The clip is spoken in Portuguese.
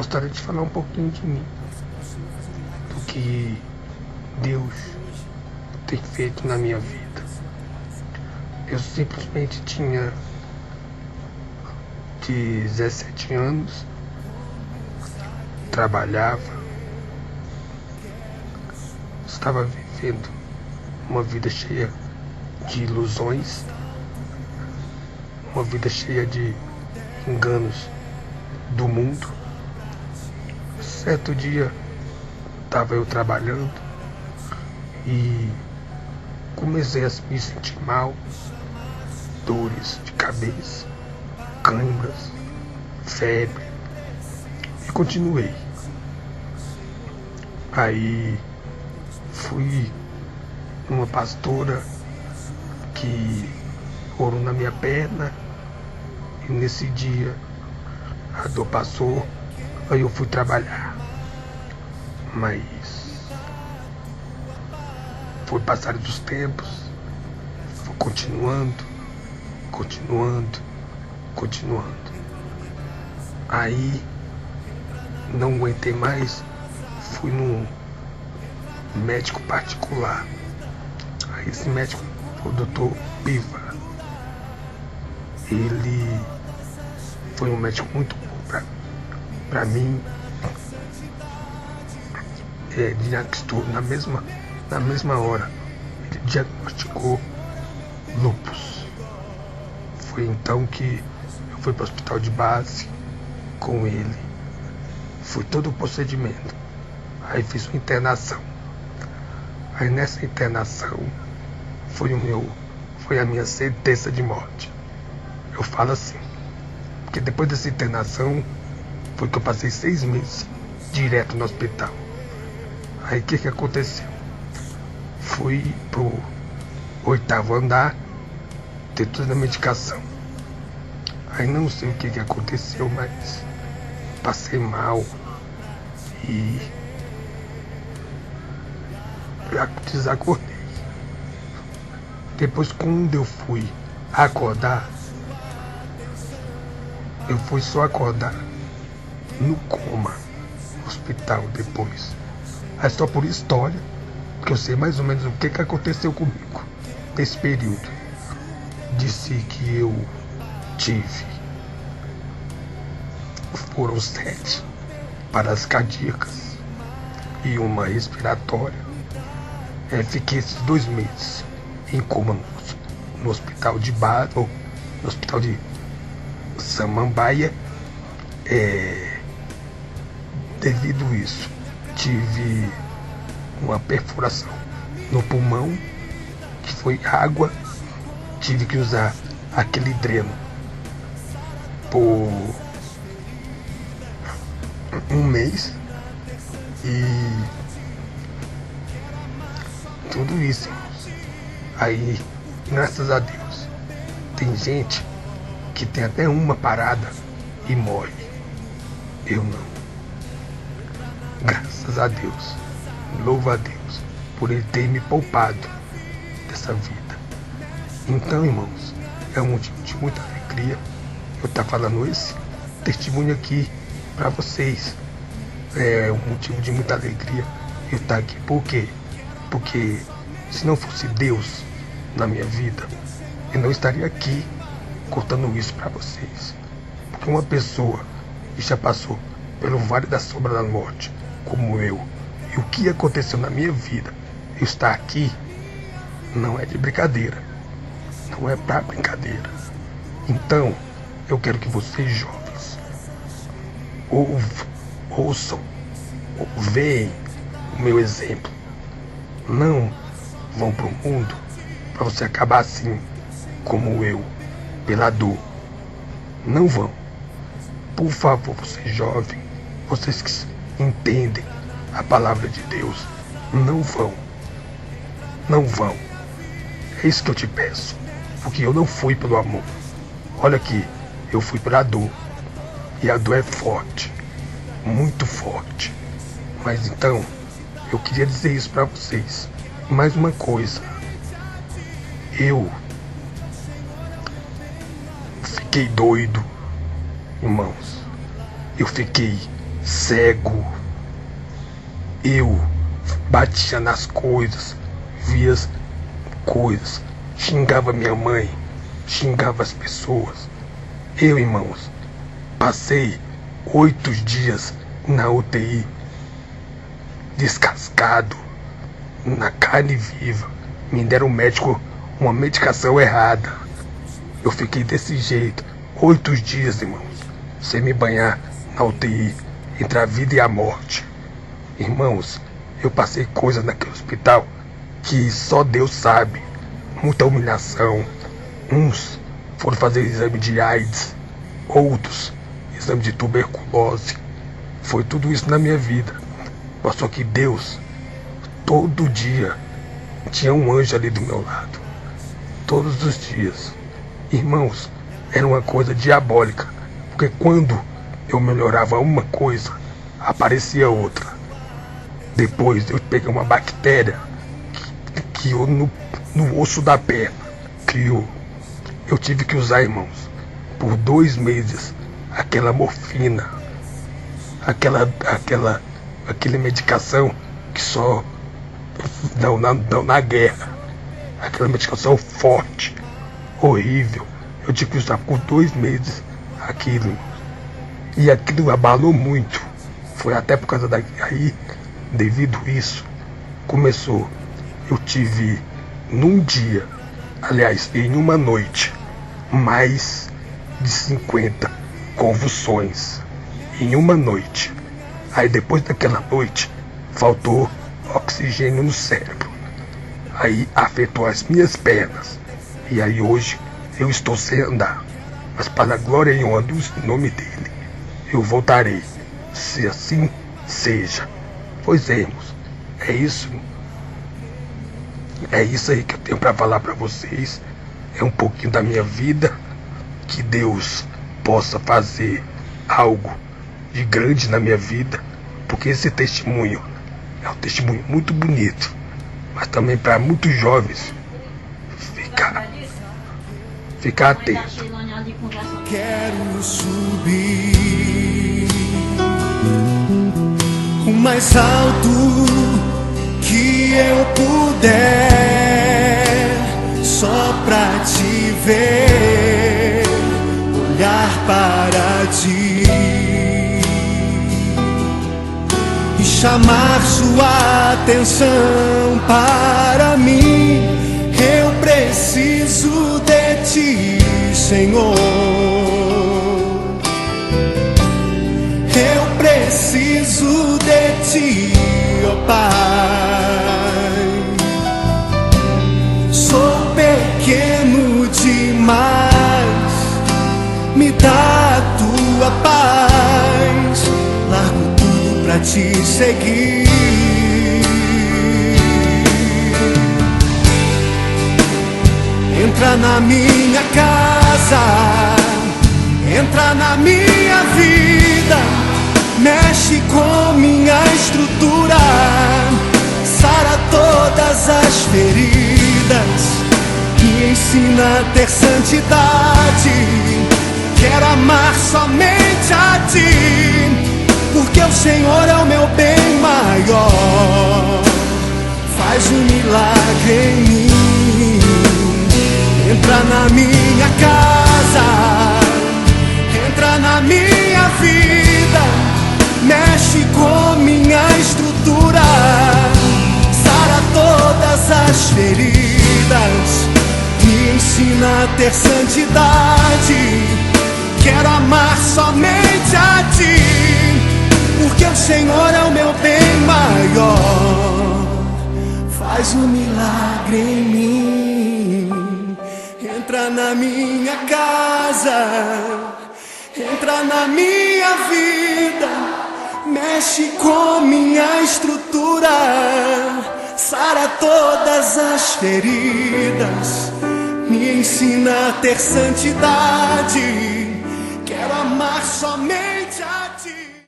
gostaria de falar um pouquinho de mim, do que Deus tem feito na minha vida. Eu simplesmente tinha 17 anos, trabalhava, estava vivendo uma vida cheia de ilusões, uma vida cheia de enganos do mundo. Certo dia estava eu trabalhando e comecei a me sentir mal, dores de cabeça, câimbras, febre, e continuei. Aí fui numa pastora que orou na minha perna, e nesse dia a dor passou, aí eu fui trabalhar. Mas foi passar dos tempos, fui continuando. Aí não aguentei mais, fui num médico particular. Aí esse médico foi o Dr. Piva. Ele foi um médico muito bom pra mim. Diagnosticou na mesma hora. Ele diagnosticou lúpus. Foi então que eu fui para o hospital de base com ele. Foi todo o procedimento. Aí fiz uma internação. Aí nessa internação foi a minha sentença de morte. Eu falo assim, porque depois dessa internação foi que eu passei 6 meses direto no hospital. Aí o que aconteceu? Fui pro 8º andar, ter toda a medicação. Aí não sei o que aconteceu, mas passei mal e desacordei. Depois, quando eu fui acordar, eu fui só acordar no coma, no hospital depois. É só por história, porque eu sei mais ou menos o que aconteceu comigo nesse período. Disse que eu tive, foram 7 paradas cardíacas e uma respiratória. Fiquei esses 2 meses em coma no hospital de base, ou no hospital de Samambaia. Devido a isso, tive uma perfuração no pulmão, que foi água. Tive que usar aquele dreno por 1 mês e tudo isso. Aí, graças a Deus, tem gente que tem até uma parada e morre. Eu não. Graças a Deus, louvo a Deus por Ele ter me poupado dessa vida. Então, irmãos, é um motivo de muita alegria eu estar falando esse testemunho aqui para vocês. É um motivo de muita alegria eu estar aqui. Por quê? Porque se não fosse Deus na minha vida, eu não estaria aqui contando isso para vocês. Porque uma pessoa que já passou pelo vale da sombra da morte, como eu, e o que aconteceu na minha vida, eu estar aqui, não é de brincadeira. Não é pra brincadeira. Então, eu quero que vocês jovens ouçam, veem o meu exemplo. Não vão pro mundo para você acabar assim como eu, pela dor. Não vão. Por favor, vocês jovens, vocês que entendem a palavra de Deus, não vão. Não vão. É isso que eu te peço. Porque eu não fui pelo amor. Olha aqui, eu fui pela dor. E a dor é forte. Muito forte. Mas então, eu queria dizer isso para vocês. Mais uma coisa. Eu fiquei doido, irmãos. Eu fiquei cego. Eu batia nas coisas, via as coisas, xingava minha mãe, xingava as pessoas. Eu, irmãos, passei 8 dias na UTI, descascado, na carne viva. Me deram uma medicação errada. Eu fiquei desse jeito 8 dias, irmãos, sem me banhar na UTI, entre a vida e a morte. Irmãos, eu passei coisas naquele hospital que só Deus sabe. Muita humilhação. Uns foram fazer exame de AIDS, outros exame de tuberculose. Foi tudo isso na minha vida. Mas só que Deus, todo dia, tinha um anjo ali do meu lado. Todos os dias. Irmãos, era uma coisa diabólica. Porque quando eu melhorava uma coisa, aparecia outra. Depois eu peguei uma bactéria que eu no osso da perna criou. Eu tive que usar, irmãos, por 2 meses, aquela morfina, aquela medicação que só dão na guerra. Aquela medicação forte, horrível. Eu tive que usar por 2 meses aquilo, irmãos. E aquilo abalou muito. Foi até por causa daí, devido a isso, começou. Eu tive, num dia, aliás, em uma noite, mais de 50 convulsões. Em uma noite. Aí depois daquela noite, faltou oxigênio no cérebro. Aí afetou as minhas pernas. E aí hoje eu estou sem andar. Mas para a glória e honra do nome dele, eu voltarei, se assim seja. Pois é, irmãos, é isso. É isso aí que eu tenho para falar para vocês. É um pouquinho da minha vida. Que Deus possa fazer algo de grande na minha vida. Porque esse testemunho é um testemunho muito bonito. Mas também para muitos jovens ficar atento. Quero subir o mais alto que eu puder, só pra te ver, olhar para ti e chamar sua atenção para mim. Eu preciso de ti, Senhor. Eu preciso de ti, ó Pai. Sou pequeno demais, me dá a tua paz. Largo tudo pra te seguir. Entra na minha casa, entra na minha vida, mexe com minha estrutura, sara todas as feridas, me ensina a ter santidade. Quero amar somente a ti, porque o Senhor é o meu bem maior. Faz um milagre em mim. Entra na minha casa, entra na minha vida, mexe com minha estrutura, sara todas as feridas, me ensina a ter santidade. Quero amar somente a ti, porque o Senhor é o meu bem maior. Faz um milagre em mim. Entra na minha casa, entra na minha vida, mexe com minha estrutura, sara todas as feridas, me ensina a ter santidade. Quero amar somente